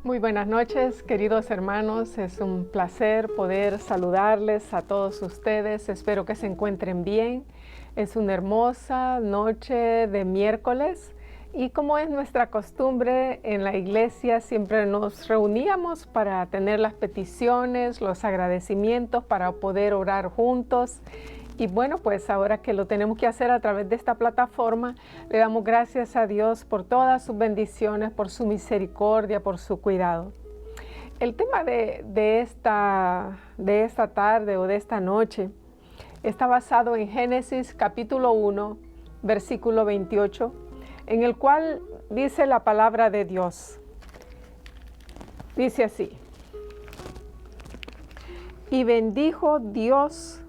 Muy buenas noches, queridos hermanos. Es un placer poder saludarles a todos ustedes. Espero que se encuentren bien. Es una hermosa noche de miércoles y como es nuestra costumbre en la iglesia, siempre nos reuníamos para tener las peticiones, los agradecimientos, para poder orar juntos. Y bueno, pues ahora que lo tenemos que hacer a través de esta plataforma, le damos gracias a Dios por todas sus bendiciones, por su misericordia, por su cuidado. El tema de esta tarde o de esta noche está basado en Génesis capítulo 1, versículo 28, en el cual dice la palabra de Dios. Dice así: y bendijo Dios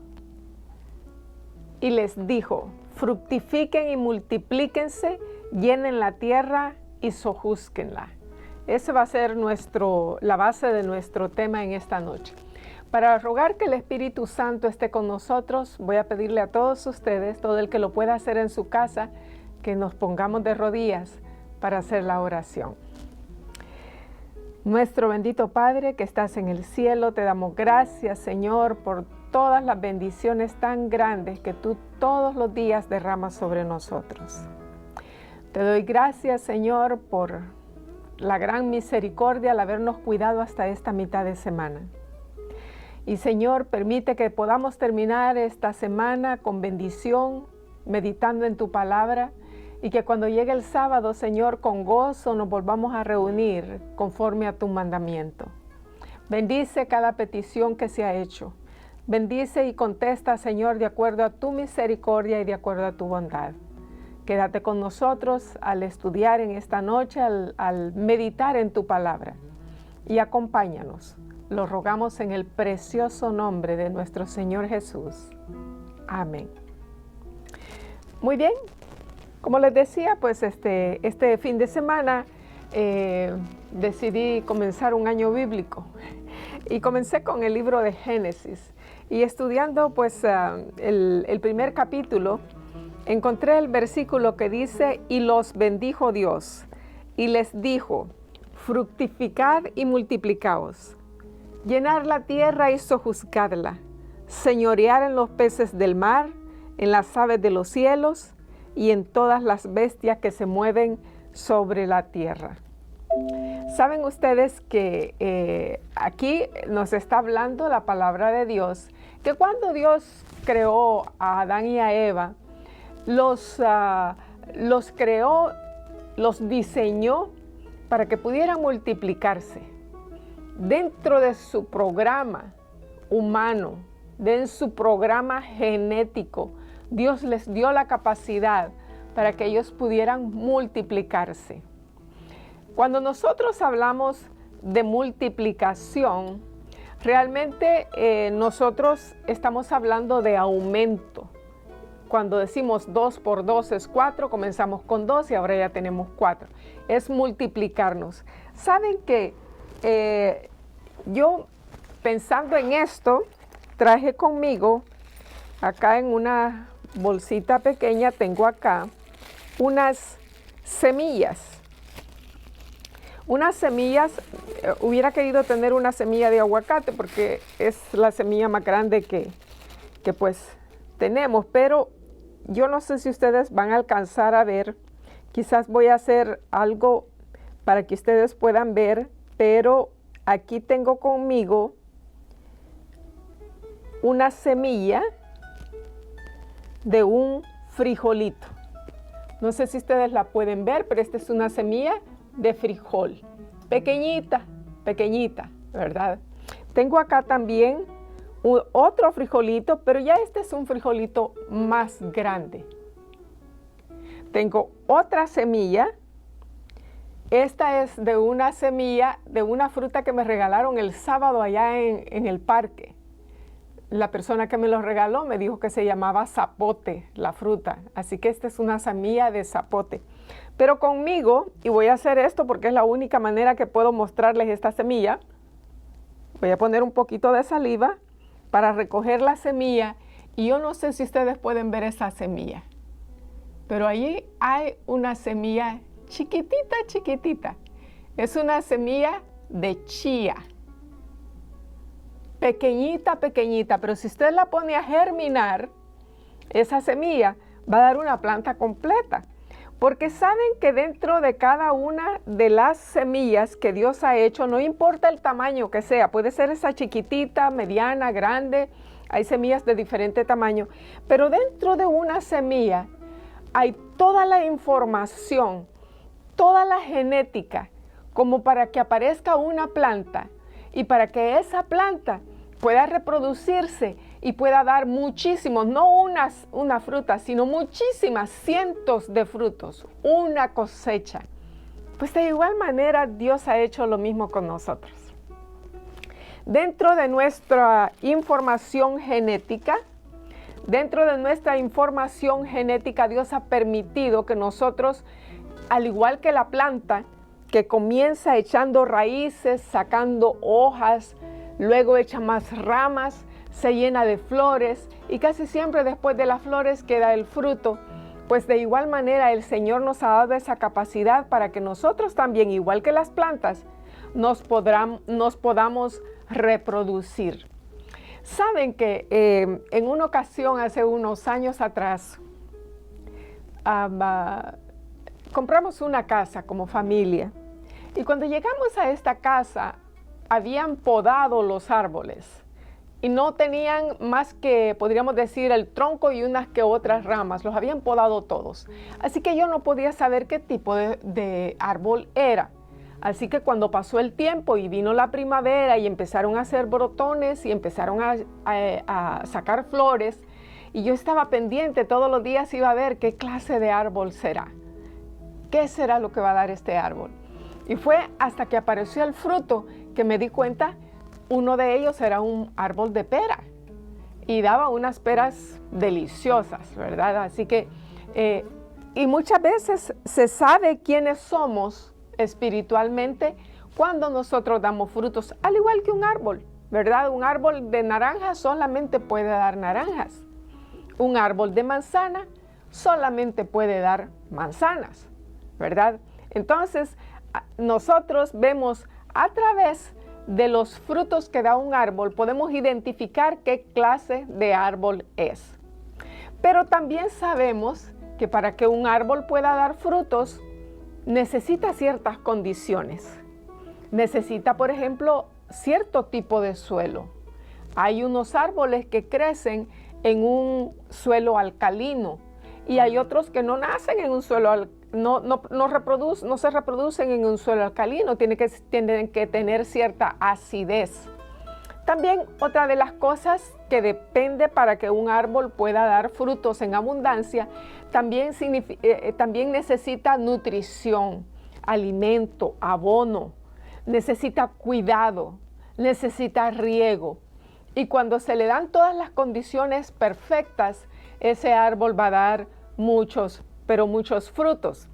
y les dijo: fructifiquen y multiplíquense, llenen la tierra y sojúzquenla. Ese va a ser la base de nuestro tema en esta noche. Para rogar que el Espíritu Santo esté con nosotros, voy a pedirle a todos ustedes, todo el que lo pueda hacer en su casa, que nos pongamos de rodillas para hacer la oración. Nuestro bendito Padre que estás en el cielo, te damos gracias, Señor, por todas las bendiciones tan grandes que tú todos los días derramas sobre nosotros. Te doy gracias, Señor, por la gran misericordia al habernos cuidado hasta esta mitad de semana. Y, Señor, permite que podamos terminar esta semana con bendición, meditando en tu palabra, y que cuando llegue el sábado, Señor, con gozo nos volvamos a reunir conforme a tu mandamiento. Bendice cada petición que se ha hecho. Bendice y contesta, Señor, de acuerdo a tu misericordia y de acuerdo a tu bondad. Quédate con nosotros al estudiar en esta noche, al meditar en tu palabra. Y acompáñanos. Lo rogamos en el precioso nombre de nuestro Señor Jesús. Amén. Muy bien. Como les decía, pues este fin de semana decidí comenzar un año bíblico. Y comencé con el libro de Génesis. Y estudiando pues el primer capítulo, encontré el versículo que dice: y los bendijo Dios, y les dijo: fructificad y multiplicaos, llenar la tierra y sojuzgadla, señorear en los peces del mar, en las aves de los cielos, y en todas las bestias que se mueven sobre la tierra. Saben ustedes que aquí nos está hablando la palabra de Dios, que cuando Dios creó a Adán y a Eva, los creó, los diseñó para que pudieran multiplicarse. Dentro de su programa humano, de su programa genético, Dios les dio la capacidad para que ellos pudieran multiplicarse. Cuando nosotros hablamos de multiplicación, realmente nosotros estamos hablando de aumento. Cuando decimos 2 por 2 es 4, comenzamos con 2 y ahora ya tenemos 4. Es multiplicarnos. ¿Saben que yo, pensando en esto, traje conmigo, acá en una bolsita pequeña, tengo acá unas semillas. Unas semillas, hubiera querido tener una semilla de aguacate porque es la semilla más grande que pues tenemos, pero yo no sé si ustedes van a alcanzar a ver. Quizás voy a hacer algo para que ustedes puedan ver, pero aquí tengo conmigo una semilla de un frijolito. No sé si ustedes la pueden ver, pero esta es una semilla de frijol. Pequeñita, pequeñita, ¿verdad? Tengo acá también otro frijolito, pero ya este es un frijolito más grande. Tengo otra semilla. Esta es de una semilla de una fruta que me regalaron el sábado allá en el parque. La persona que me lo regaló me dijo que se llamaba zapote, la fruta. Así que esta es una semilla de zapote. Pero conmigo, y voy a hacer esto porque es la única manera que puedo mostrarles esta semilla, voy a poner un poquito de saliva para recoger la semilla Y yo no sé si ustedes pueden ver esa semilla, pero allí hay una semilla chiquitita, chiquitita. Es una semilla de chía. Pequeñita, pequeñita, pero si usted la pone a germinar, esa semilla va a dar una planta completa. Porque saben que dentro de cada una de las semillas que Dios ha hecho, no importa el tamaño que sea, puede ser esa chiquitita, mediana, grande, hay semillas de diferente tamaño, pero dentro de una semilla hay toda la información, toda la genética, como para que aparezca una planta y para que esa planta pueda reproducirse y pueda dar muchísimos, no una fruta, sino muchísimas, cientos de frutos, una cosecha. Pues de igual manera Dios ha hecho lo mismo con nosotros. Dentro de nuestra información genética, Dios ha permitido que nosotros, al igual que la planta, que comienza echando raíces, sacando hojas, luego echa más ramas, se llena de flores y casi siempre después de las flores queda el fruto. Pues de igual manera el Señor nos ha dado esa capacidad para que nosotros también, igual que las plantas, nos podamos reproducir. Saben que en una ocasión, hace unos años atrás, compramos una casa como familia. Y cuando llegamos a esta casa, habían podado los árboles y no tenían más que, podríamos decir, el tronco y unas que otras ramas. Los habían podado todos. Así que yo no podía saber qué tipo de árbol era. Así que cuando pasó el tiempo y vino la primavera y empezaron a hacer brotones y empezaron a sacar flores, y yo estaba pendiente, todos los días iba a ver qué clase de árbol será. ¿Qué será lo que va a dar este árbol? Y fue hasta que apareció el fruto que me di cuenta, uno de ellos era un árbol de pera y daba unas peras deliciosas, ¿verdad? Así que, y muchas veces se sabe quiénes somos espiritualmente cuando nosotros damos frutos, al igual que un árbol, ¿verdad? Un árbol de naranja solamente puede dar naranjas. Un árbol de manzana solamente puede dar manzanas, ¿verdad? Entonces, nosotros vemos a través de los frutos que da un árbol, podemos identificar qué clase de árbol es. Pero también sabemos que para que un árbol pueda dar frutos, necesita ciertas condiciones. Necesita, por ejemplo, cierto tipo de suelo. Hay unos árboles que crecen en un suelo alcalino y hay otros que no nacen en un suelo alcalino. No se reproducen en un suelo alcalino, tienen que tener cierta acidez. También otra de las cosas que depende para que un árbol pueda dar frutos en abundancia, también necesita nutrición, alimento, abono, necesita cuidado, necesita riego. Y cuando se le dan todas las condiciones perfectas, ese árbol va a dar muchos frutos.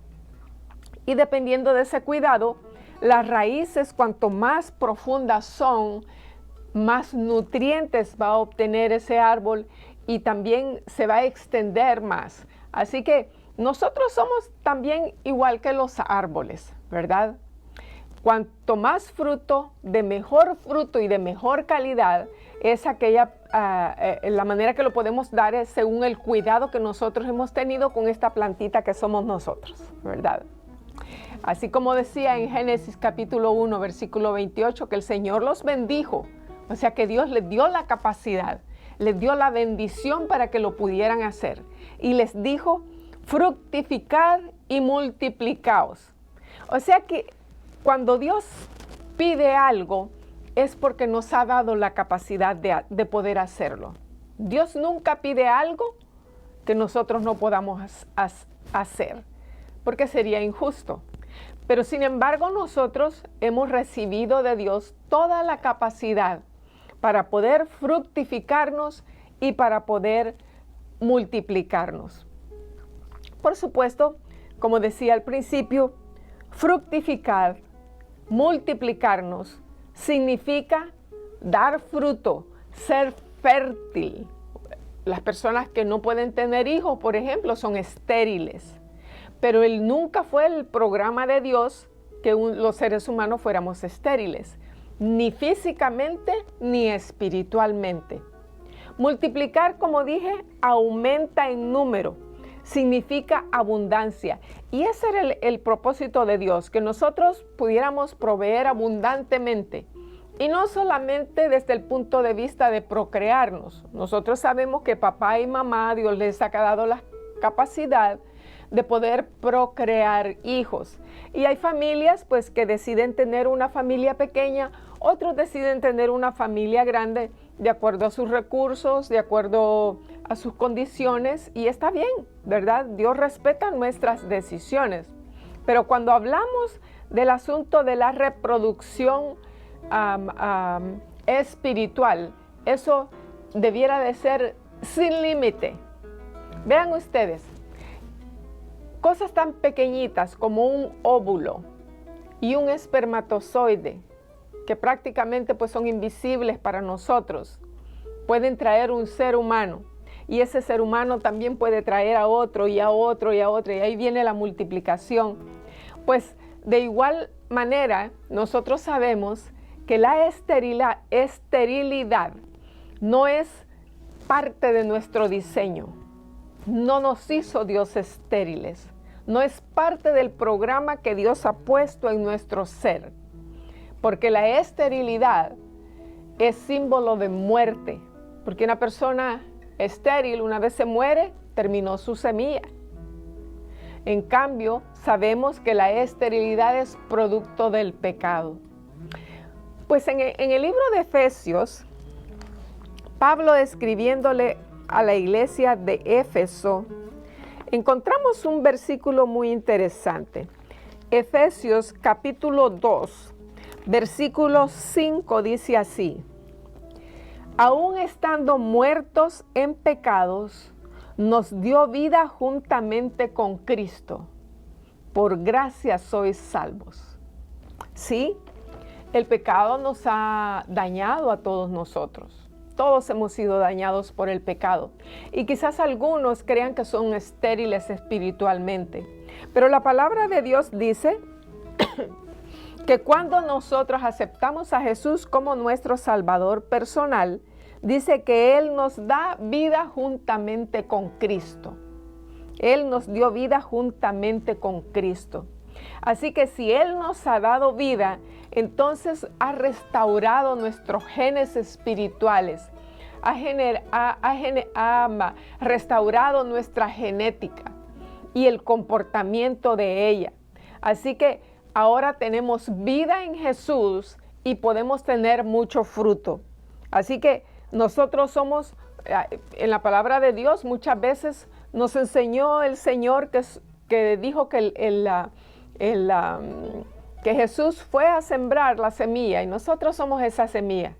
Y dependiendo de ese cuidado, las raíces, cuanto más profundas son, más nutrientes va a obtener ese árbol y también se va a extender más. Así que nosotros somos también igual que los árboles, ¿verdad? Cuanto más fruto, de mejor fruto y de mejor calidad, es la manera que lo podemos dar es según el cuidado que nosotros hemos tenido con esta plantita que somos nosotros, ¿verdad? Así como decía en Génesis capítulo 1, versículo 28, que el Señor los bendijo, o sea que Dios les dio la capacidad, les dio la bendición para que lo pudieran hacer. Y les dijo, fructificad y multiplicaos. O sea que cuando Dios pide algo, es porque nos ha dado la capacidad de poder hacerlo. Dios nunca pide algo que nosotros no podamos hacer, porque sería injusto. Pero sin embargo, nosotros hemos recibido de Dios toda la capacidad para poder fructificarnos y para poder multiplicarnos. Por supuesto, como decía al principio, fructificar, multiplicarnos, significa dar fruto, ser fértil. las personas que no pueden tener hijos, por ejemplo, son estériles. Pero nunca fue el programa de Dios que los seres humanos fuéramos estériles, ni físicamente ni espiritualmente. Multiplicar, como dije, aumenta en número, significa abundancia. Y ese era el propósito de Dios, que nosotros pudiéramos proveer abundantemente. Y no solamente desde el punto de vista de procrearnos. Nosotros sabemos que papá y mamá, Dios les ha dado la capacidad de poder procrear hijos. Y hay familias pues que deciden tener una familia pequeña, otros deciden tener una familia grande de acuerdo a sus recursos, de acuerdo a sus condiciones, y está bien, ¿verdad? Dios respeta nuestras decisiones. Pero cuando hablamos del asunto de la reproducción espiritual, eso debiera de ser sin límite. Vean ustedes, cosas tan pequeñitas como un óvulo y un espermatozoide, que prácticamente pues son invisibles para nosotros, pueden traer un ser humano, y ese ser humano también puede traer a otro y a otro y a otro, y ahí viene la multiplicación. Pues de igual manera nosotros sabemos que la esterilidad no es parte de nuestro diseño. No nos hizo Dios estériles. No es parte del programa que Dios ha puesto en nuestro ser. Porque la esterilidad es símbolo de muerte. Porque una persona estéril, una vez se muere, terminó su semilla. En cambio, sabemos que la esterilidad es producto del pecado. Pues en el libro de Efesios, Pablo, escribiéndole a la iglesia de Éfeso, encontramos un versículo muy interesante. Efesios capítulo 2, versículo 5 dice así: aún estando muertos en pecados, nos dio vida juntamente con Cristo. Por gracia sois salvos. ¿Sí? El pecado nos ha dañado a todos nosotros. Todos hemos sido dañados por el pecado. Y quizás algunos crean que son estériles espiritualmente. Pero la palabra de Dios dice que cuando nosotros aceptamos a Jesús como nuestro Salvador personal, dice que Él nos da vida juntamente con Cristo. Él nos dio vida juntamente con Cristo. Así que si Él nos ha dado vida, entonces ha restaurado nuestros genes espirituales, ha restaurado nuestra genética y el comportamiento de ella. Así que ahora tenemos vida en Jesús y podemos tener mucho fruto. Así que nosotros somos, en la palabra de Dios muchas veces nos enseñó el Señor que dijo que que Jesús fue a sembrar la semilla, y nosotros somos esa semilla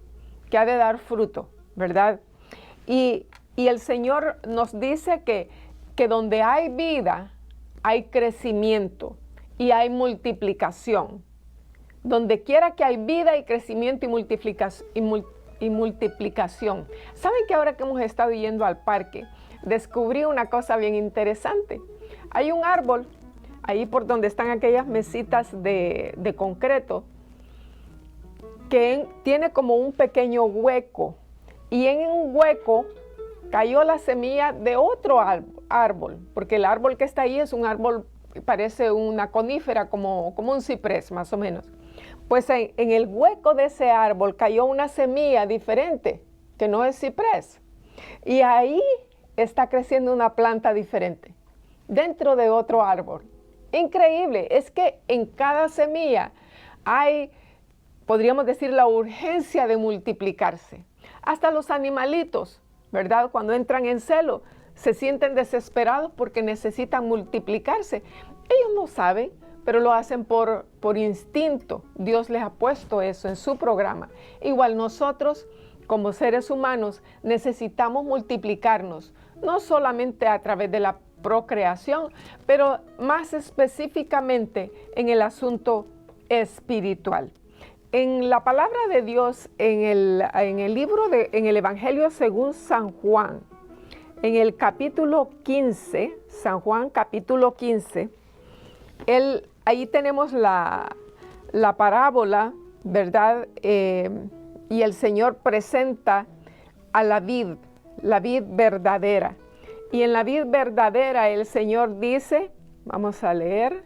que ha de dar fruto, ¿verdad? Y el Señor nos dice que donde hay vida, hay crecimiento y hay multiplicación. Donde quiera que hay vida, hay crecimiento y multiplicación. ¿Saben que ahora que hemos estado yendo al parque, descubrí una cosa bien interesante? Hay un árbol ahí por donde están aquellas mesitas de concreto, que tiene como un pequeño hueco, y en un hueco cayó la semilla de otro árbol, porque el árbol que está ahí es un árbol, parece una conífera, como un ciprés más o menos. Pues en el hueco de ese árbol cayó una semilla diferente, que no es ciprés, y ahí está creciendo una planta diferente, dentro de otro árbol. Increíble, es que en cada semilla hay, podríamos decir, la urgencia de multiplicarse. Hasta los animalitos, ¿verdad? Cuando entran en celo, se sienten desesperados porque necesitan multiplicarse. Ellos no saben, pero lo hacen por instinto. Dios les ha puesto eso en su programa. Igual nosotros, como seres humanos, necesitamos multiplicarnos, no solamente a través de la procreación, pero más específicamente en el asunto espiritual. En la palabra de Dios, en el Evangelio según San Juan, en el capítulo 15, San Juan capítulo 15, ahí tenemos la parábola, ¿verdad? Y el Señor presenta a la vid verdadera. Y en la vid verdadera el Señor dice, vamos a leer,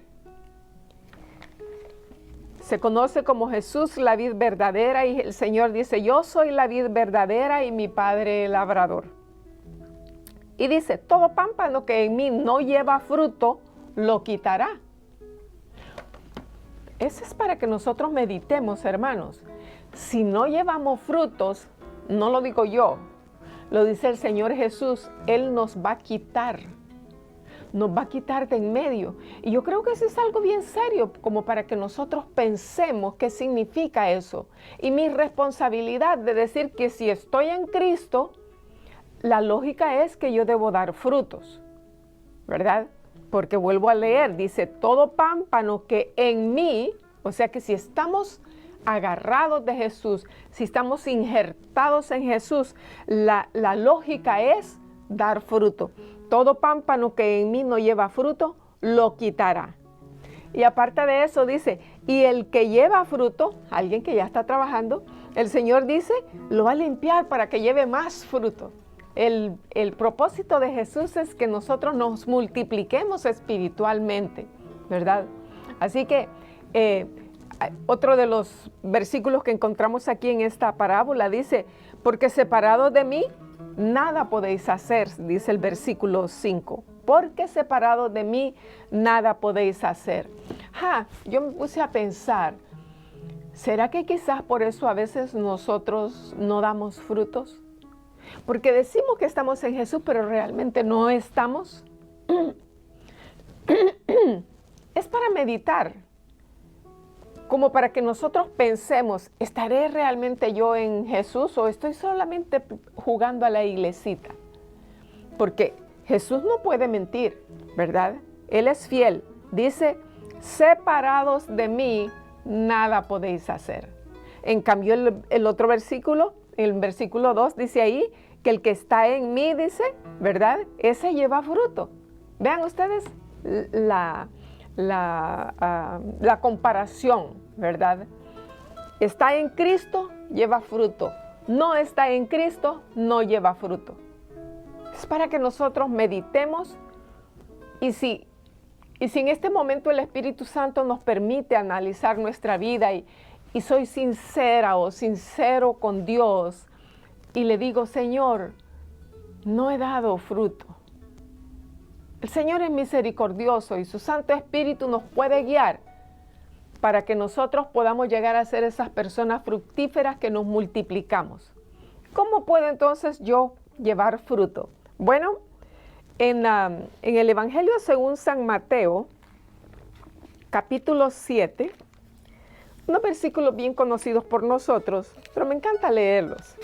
se conoce como Jesús la vid verdadera, y el Señor dice, yo soy la vid verdadera y mi Padre el labrador. Y dice, todo pámpano que en mí no lleva fruto, lo quitará. Eso es para que nosotros meditemos, hermanos. Si no llevamos frutos, no lo digo yo, lo dice el Señor Jesús, Él nos va a quitar de en medio. Y yo creo que eso es algo bien serio, como para que nosotros pensemos qué significa eso. Y mi responsabilidad de decir que si estoy en Cristo, la lógica es que yo debo dar frutos, ¿verdad? Porque vuelvo a leer, dice, todo pámpano que en mí, o sea que si estamos agarrados de Jesús, si estamos injertados en Jesús, la lógica es dar fruto. Todo pámpano que en mí no lleva fruto, lo quitará. Y aparte de eso dice, y el que lleva fruto, alguien que ya está trabajando, el Señor dice, lo va a limpiar para que lleve más fruto. El propósito de Jesús es que nosotros nos multipliquemos espiritualmente, ¿verdad? Así que otro de los versículos que encontramos aquí en esta parábola dice, porque separados de mí, nada podéis hacer, dice el versículo 5. Porque separados de mí, nada podéis hacer. Yo me puse a pensar, ¿será que quizás por eso a veces nosotros no damos frutos? Porque decimos que estamos en Jesús, pero realmente no estamos. Es para meditar, como para que nosotros pensemos, ¿estaré realmente yo en Jesús o estoy solamente jugando a la iglesita? Porque Jesús no puede mentir, ¿verdad? Él es fiel. Dice, separados de mí, nada podéis hacer. En cambio, el otro versículo, el versículo 2, dice ahí, que el que está en mí, dice, ¿verdad? Ese lleva fruto. Vean ustedes la comparación, ¿verdad? Está en Cristo, lleva fruto. No está en Cristo, no lleva fruto. Es para que nosotros meditemos y si en este momento el Espíritu Santo nos permite analizar nuestra vida y soy sincera o sincero con Dios y le digo, Señor, no he dado fruto. El Señor es misericordioso y su Santo Espíritu nos puede guiar para que nosotros podamos llegar a ser esas personas fructíferas que nos multiplicamos. ¿Cómo puedo entonces yo llevar fruto? Bueno, en el Evangelio según San Mateo, capítulo 7, unos versículos bien conocidos por nosotros, pero me encanta leerlos.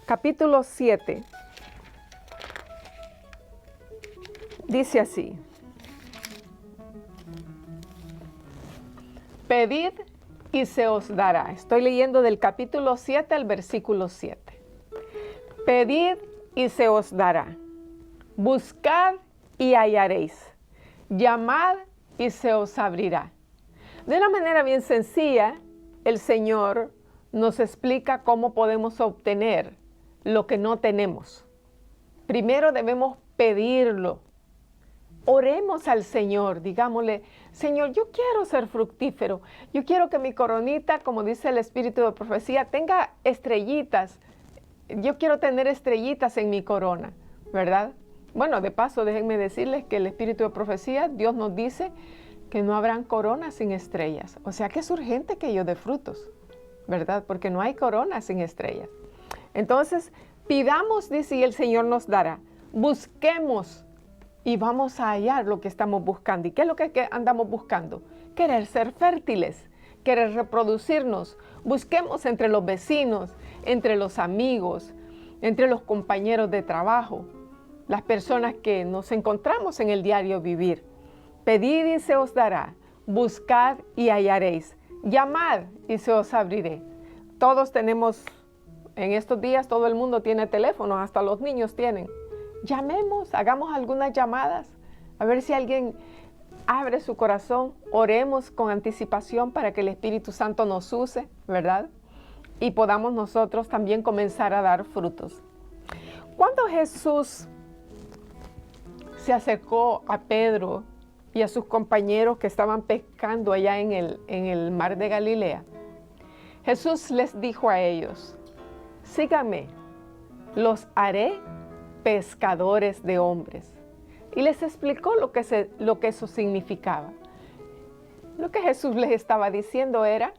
Capítulo 7. Dice así, pedid y se os dará. Estoy leyendo del capítulo 7 al versículo 7. Pedid y se os dará. Buscad y hallaréis. Llamad y se os abrirá. De una manera bien sencilla, el Señor nos explica cómo podemos obtener lo que no tenemos. Primero debemos pedirlo. Oremos al Señor, digámosle, Señor, yo quiero ser fructífero, yo quiero que mi coronita, como dice el Espíritu de Profecía, tenga estrellitas, yo quiero tener estrellitas en mi corona, ¿verdad? Bueno, de paso, déjenme decirles que el Espíritu de Profecía, Dios nos dice que no habrán coronas sin estrellas, o sea que es urgente que yo dé frutos, ¿verdad? Porque no hay coronas sin estrellas. Entonces, pidamos, dice, y el Señor nos dará, busquemos, y vamos a hallar lo que estamos buscando. ¿Y qué es lo que andamos buscando? Querer ser fértiles, querer reproducirnos. Busquemos entre los vecinos, entre los amigos, entre los compañeros de trabajo, las personas que nos encontramos en el diario vivir. Pedid y se os dará, buscad y hallaréis, llamad y se os abriré. Todos tenemos, en estos días todo el mundo tiene teléfonos, hasta los niños tienen. Llamemos, hagamos algunas llamadas, a ver si alguien abre su corazón, oremos con anticipación para que el Espíritu Santo nos use, ¿verdad? Y podamos nosotros también comenzar a dar frutos. Cuando Jesús se acercó a Pedro y a sus compañeros que estaban pescando allá en el mar de Galilea, Jesús les dijo a ellos, síganme, los haré pescadores de hombres. Y les explicó lo que eso significaba. Lo que Jesús les estaba diciendo era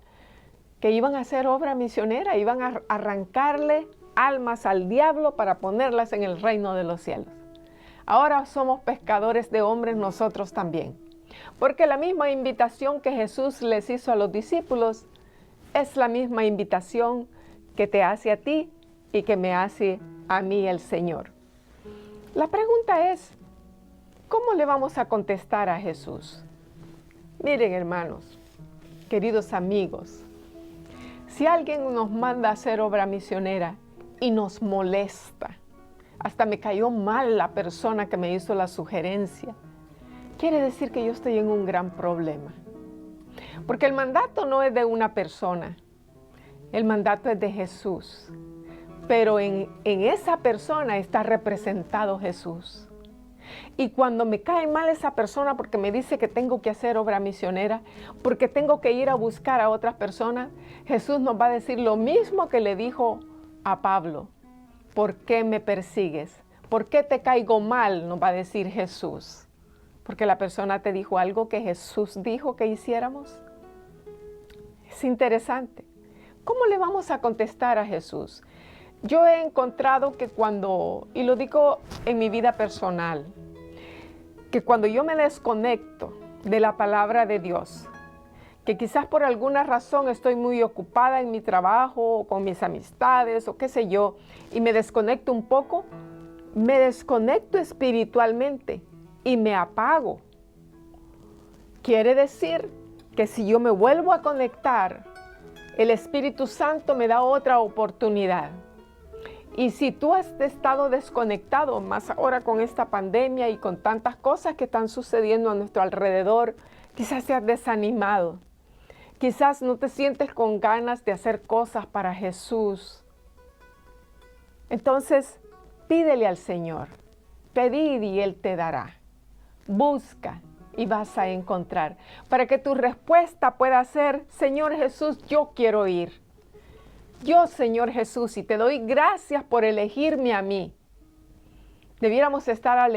que iban a hacer obra misionera, iban a arrancarle almas al diablo para ponerlas en el reino de los cielos. Ahora somos pescadores de hombres nosotros también. Porque la misma invitación que Jesús les hizo a los discípulos es la misma invitación que te hace a ti y que me hace a mí el Señor. La pregunta es, ¿cómo le vamos a contestar a Jesús? Miren, hermanos, queridos amigos, si alguien nos manda a hacer obra misionera y nos molesta, hasta me cayó mal la persona que me hizo la sugerencia, quiere decir que yo estoy en un gran problema. Porque el mandato no es de una persona, el mandato es de Jesús. Pero en esa persona está representado Jesús. Y cuando me cae mal esa persona porque me dice que tengo que hacer obra misionera, porque tengo que ir a buscar a otras personas, Jesús nos va a decir lo mismo que le dijo a Pablo. ¿Por qué me persigues? ¿Por qué te caigo mal? Nos va a decir Jesús. Porque la persona te dijo algo que Jesús dijo que hiciéramos. Es interesante. ¿Cómo le vamos a contestar a Jesús? Yo he encontrado que y lo digo en mi vida personal, que cuando yo me desconecto de la palabra de Dios, que quizás por alguna razón estoy muy ocupada en mi trabajo, o con mis amistades, o qué sé yo, y me desconecto un poco, me desconecto espiritualmente y me apago. Quiere decir que si yo me vuelvo a conectar, el Espíritu Santo me da otra oportunidad. Y si tú has estado desconectado, más ahora con esta pandemia y con tantas cosas que están sucediendo a nuestro alrededor, quizás te has desanimado. Quizás no te sientes con ganas de hacer cosas para Jesús. Entonces, pídele al Señor. Pedid y Él te dará. Busca y vas a encontrar. Para que tu respuesta pueda ser, Señor Jesús, yo quiero ir. Yo, Señor Jesús, y te doy gracias por elegirme a mí. Debiéramos estar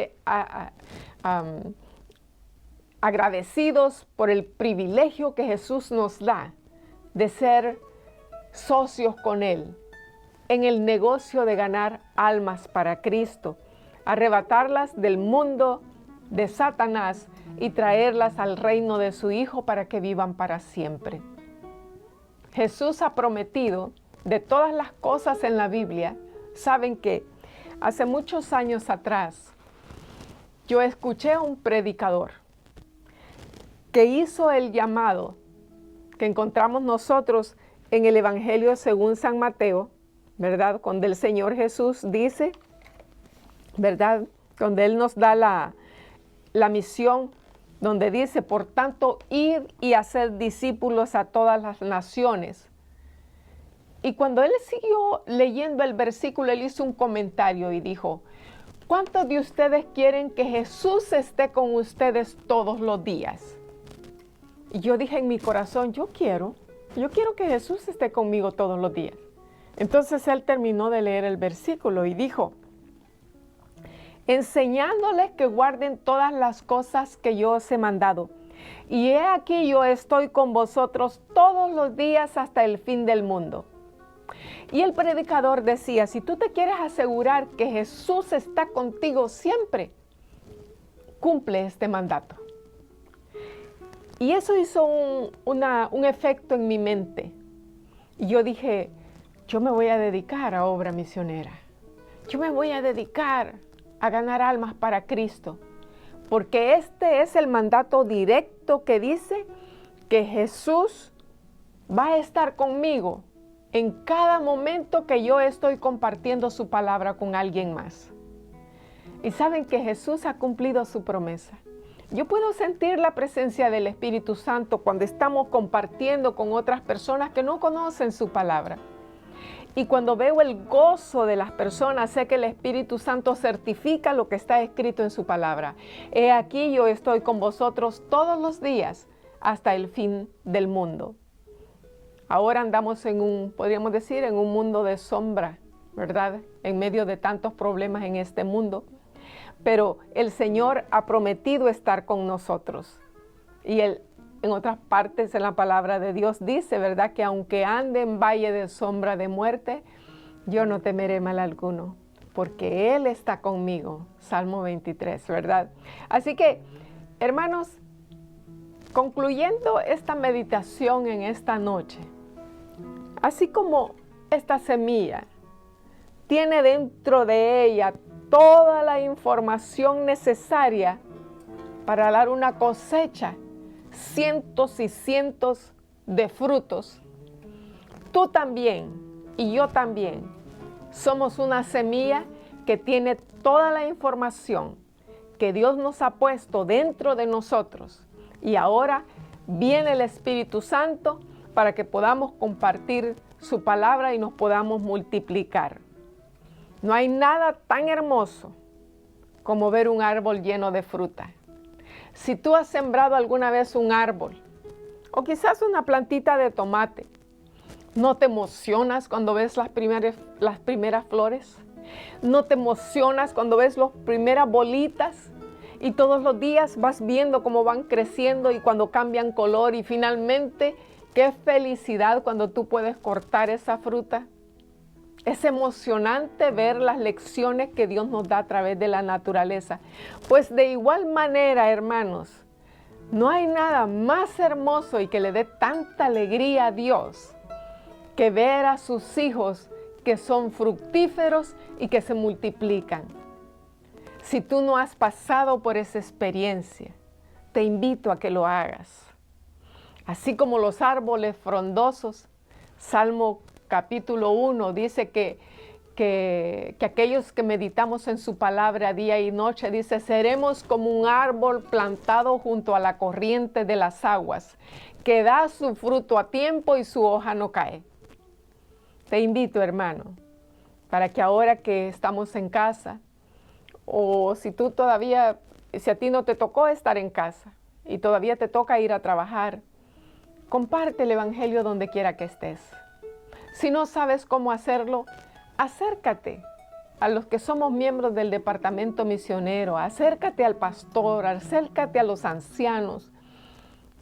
agradecidos por el privilegio que Jesús nos da de ser socios con Él en el negocio de ganar almas para Cristo, arrebatarlas del mundo de Satanás y traerlas al reino de su Hijo para que vivan para siempre. Jesús ha prometido de todas las cosas en la Biblia. Saben que hace muchos años atrás yo escuché a un predicador que hizo el llamado que encontramos nosotros en el Evangelio según San Mateo, ¿verdad? Donde el Señor Jesús dice, ¿verdad? Donde Él nos da la misión, donde dice, por tanto, ir y hacer discípulos a todas las naciones. Y cuando él siguió leyendo el versículo, él hizo un comentario y dijo, ¿cuántos de ustedes quieren que Jesús esté con ustedes todos los días? Y yo dije en mi corazón, yo quiero que Jesús esté conmigo todos los días. Entonces él terminó de leer el versículo y dijo, enseñándoles que guarden todas las cosas que yo os he mandado. Y he aquí yo estoy con vosotros todos los días hasta el fin del mundo. Y el predicador decía, si tú te quieres asegurar que Jesús está contigo siempre, cumple este mandato. Y eso hizo un efecto en mi mente. Y yo dije, yo me voy a dedicar a obra misionera. Yo me voy a dedicar a ganar almas para Cristo. Porque este es el mandato directo que dice que Jesús va a estar conmigo en cada momento que yo estoy compartiendo su palabra con alguien más. y saben que Jesús ha cumplido su promesa. Yo puedo sentir la presencia del Espíritu Santo cuando estamos compartiendo con otras personas que no conocen su palabra. Y cuando veo el gozo de las personas, sé que el Espíritu Santo certifica lo que está escrito en su palabra. He aquí, yo estoy con vosotros todos los días hasta el fin del mundo. Ahora andamos podríamos decir, en un mundo de sombra, ¿verdad? En medio de tantos problemas en este mundo. Pero el Señor ha prometido estar con nosotros. Y Él, en otras partes en la palabra de Dios dice, ¿verdad? Que aunque ande en valle de sombra de muerte, yo no temeré mal alguno, porque Él está conmigo. Salmo 23, ¿verdad? Así que, hermanos, concluyendo esta meditación en esta noche, así como esta semilla tiene dentro de ella toda la información necesaria para dar una cosecha, cientos y cientos de frutos, tú también y yo también somos una semilla que tiene toda la información que Dios nos ha puesto dentro de nosotros. Y ahora viene el Espíritu Santo para que podamos compartir su palabra y nos podamos multiplicar. No hay nada tan hermoso como ver un árbol lleno de fruta. Si tú has sembrado alguna vez un árbol, o quizás una plantita de tomate, ¿no te emocionas cuando ves las primeras flores? ¿No te emocionas cuando ves las primeras bolitas? Y todos los días vas viendo cómo van creciendo y cuando cambian color y finalmente, qué felicidad cuando tú puedes cortar esa fruta. Es emocionante ver las lecciones que Dios nos da a través de la naturaleza. Pues de igual manera, hermanos, no hay nada más hermoso y que le dé tanta alegría a Dios que ver a sus hijos que son fructíferos y que se multiplican. Si tú no has pasado por esa experiencia, te invito a que lo hagas. Así como los árboles frondosos, Salmo capítulo 1 dice que aquellos que meditamos en su palabra día y noche, dice, seremos como un árbol plantado junto a la corriente de las aguas, que da su fruto a tiempo y su hoja no cae. Te invito, hermano, para que ahora que estamos en casa, o si a ti no te tocó estar en casa y todavía te toca ir a trabajar, comparte el Evangelio donde quiera que estés. Si no sabes cómo hacerlo, acércate a los que somos miembros del departamento misionero, acércate al pastor, acércate a los ancianos,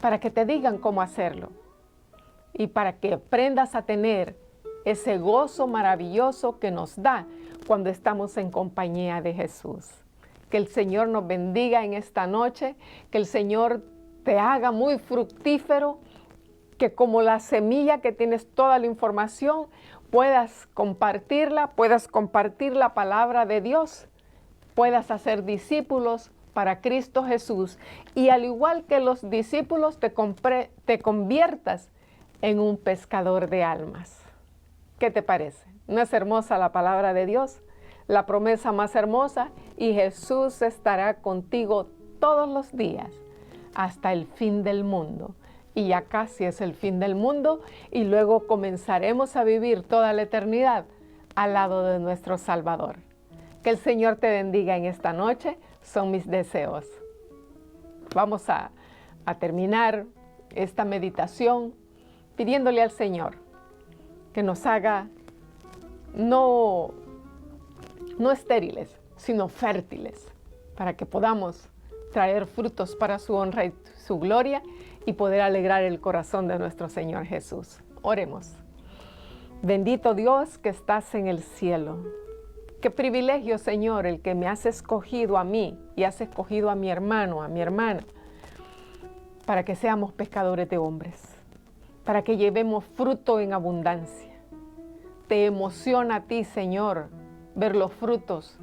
para que te digan cómo hacerlo y para que aprendas a tener ese gozo maravilloso que nos da cuando estamos en compañía de Jesús. Que el Señor nos bendiga en esta noche, que el Señor te haga muy fructífero, que como la semilla que tienes toda la información, puedas compartir la palabra de Dios, puedas hacer discípulos para Cristo Jesús y al igual que los discípulos te conviertas en un pescador de almas. ¿Qué te parece? ¿No es hermosa la palabra de Dios? La promesa más hermosa, y Jesús estará contigo todos los días hasta el fin del mundo. Y ya casi es el fin del mundo y luego comenzaremos a vivir toda la eternidad al lado de nuestro Salvador. Que el Señor te bendiga en esta noche, son mis deseos. Vamos a terminar esta meditación pidiéndole al Señor que nos haga no estériles, sino fértiles, para que podamos traer frutos para su honra y su gloria y poder alegrar el corazón de nuestro Señor Jesús. Oremos. Bendito Dios que estás en el cielo. Qué privilegio, Señor, el que me has escogido a mí y has escogido a mi hermano, a mi hermana, para que seamos pescadores de hombres, para que llevemos fruto en abundancia. Te emociona a ti, Señor, ver los frutos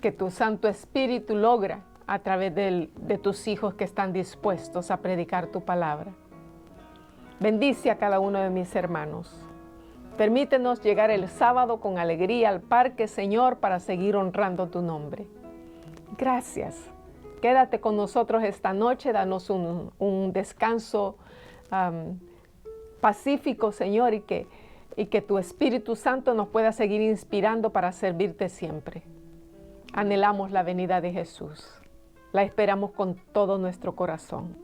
que tu Santo Espíritu logra a través de tus hijos que están dispuestos a predicar tu palabra. Bendice a cada uno de mis hermanos. Permítenos llegar el sábado con alegría al parque, Señor, para seguir honrando tu nombre. Gracias. Quédate con nosotros esta noche, danos un descanso pacífico, Señor, y que tu Espíritu Santo nos pueda seguir inspirando para servirte siempre. Anhelamos la venida de Jesús. La esperamos con todo nuestro corazón.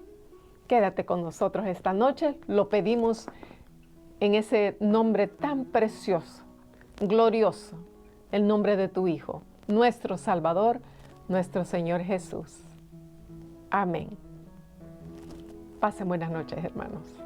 Quédate con nosotros esta noche. Lo pedimos en ese nombre tan precioso, glorioso, el nombre de tu Hijo, nuestro Salvador, nuestro Señor Jesús. Amén. Pasen buenas noches, hermanos.